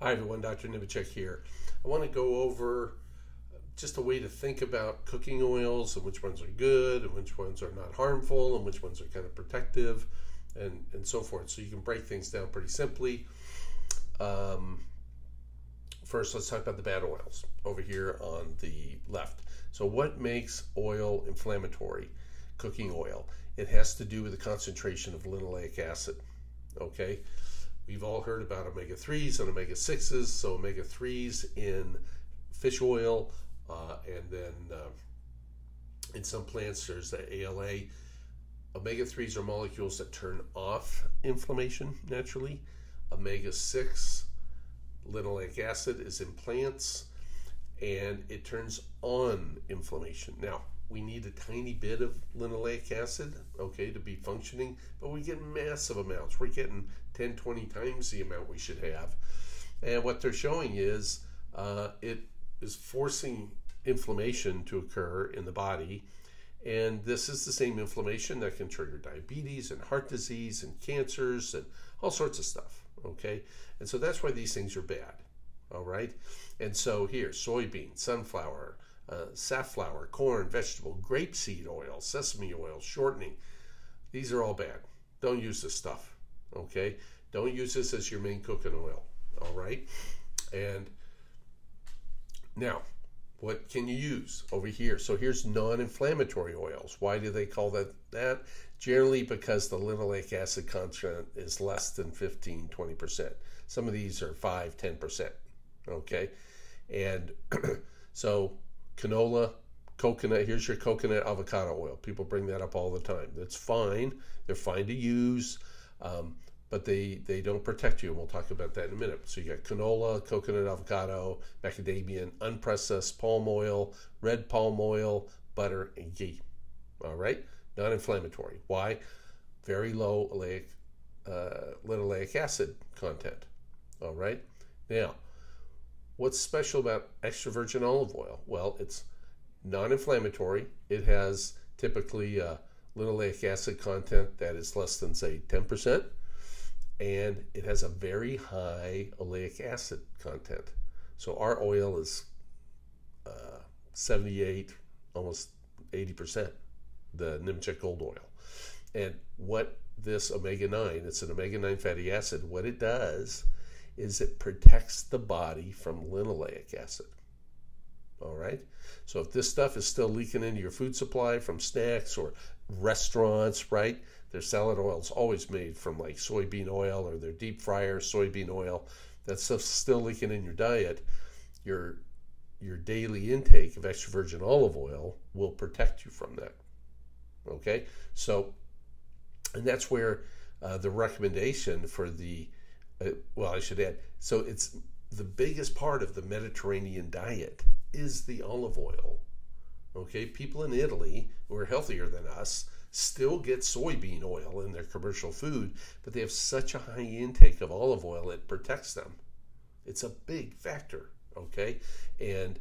Hi everyone, Dr. Nemechek here. I want to go over just a way to think about cooking oils and which ones are good and which ones are not harmful and which ones are kind of protective and so forth. So you can break things down pretty simply. First, let's talk about the bad oils over here on the left. So what makes oil inflammatory, cooking oil? It has to do with the concentration of linoleic acid, okay? We've all heard about omega-3s and omega-6s. So omega-3s in fish oil, and then in some plants there's the ALA. Omega-3s are molecules that turn off inflammation naturally. Omega-6 linoleic acid is in plants, and it turns on inflammation. Now, we need a tiny bit of linoleic acid, okay, to be functioning, but we get massive amounts. We're getting 10, 20 times the amount we should have. And what they're showing is it is forcing inflammation to occur in the body. And this is the same inflammation that can trigger diabetes and heart disease and cancers and all sorts of stuff, okay? And so that's why these things are bad, all right? And so here, soybean, sunflower, safflower, corn, vegetable, grapeseed oil, sesame oil, shortening. These are all bad. Don't use this stuff, okay? Don't use this as your main cooking oil, all right? And now, what can you use over here? So here's non-inflammatory oils. Why do they call that? Generally because the linoleic acid content is less than 15, 20%. Some of these are 5, 10%, okay? And so canola, coconut, here's your coconut avocado oil. People bring that up all the time. That's fine. They're fine to use, but they don't protect you, and we'll talk about that in a minute. So you got canola, coconut avocado, macadamia, unprocessed palm oil, red palm oil, butter, and ghee. All right? Non-inflammatory. Why? Very low linoleic acid content. All right? Now, what's special about extra virgin olive oil? Well, it's non-inflammatory. It has typically linoleic acid content that is less than, say, 10%. And it has a very high oleic acid content. So our oil is 78, almost 80%, the Nemechek gold oil. And what this omega-9, it's an omega-9 fatty acid, what it does is it protects the body from linoleic acid. All right? So if this stuff is still leaking into your food supply from snacks or restaurants, right? Their salad oil is always made from like soybean oil, or their deep fryer soybean oil. That stuff's still leaking in your diet. Your daily intake of extra virgin olive oil will protect you from that. Okay? So, and that's where the recommendation for the well, I should add, so it's the biggest part of the Mediterranean diet is the olive oil. Okay, people in Italy who are healthier than us still get soybean oil in their commercial food, but they have such a high intake of olive oil, it protects them. It's a big factor, okay? And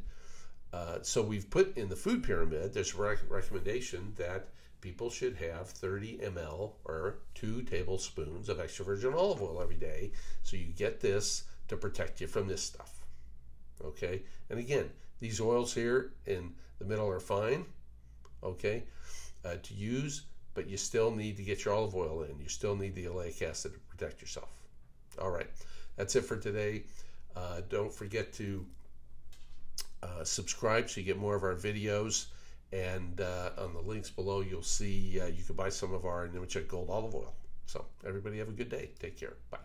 so we've put in the food pyramid, there's a recommendation that people should have 30 ml or 2 tablespoons of extra virgin olive oil every day. So you get this to protect you from this stuff. Okay? And again, these oils here in the middle are fine, okay, to use, but you still need to get your olive oil in. You still need the oleic acid to protect yourself. All right. That's it for today. Don't forget to subscribe so you get more of our videos. And on the links below, you'll see you can buy some of our Nemechek Gold olive oil. So everybody have a good day. Take care. Bye.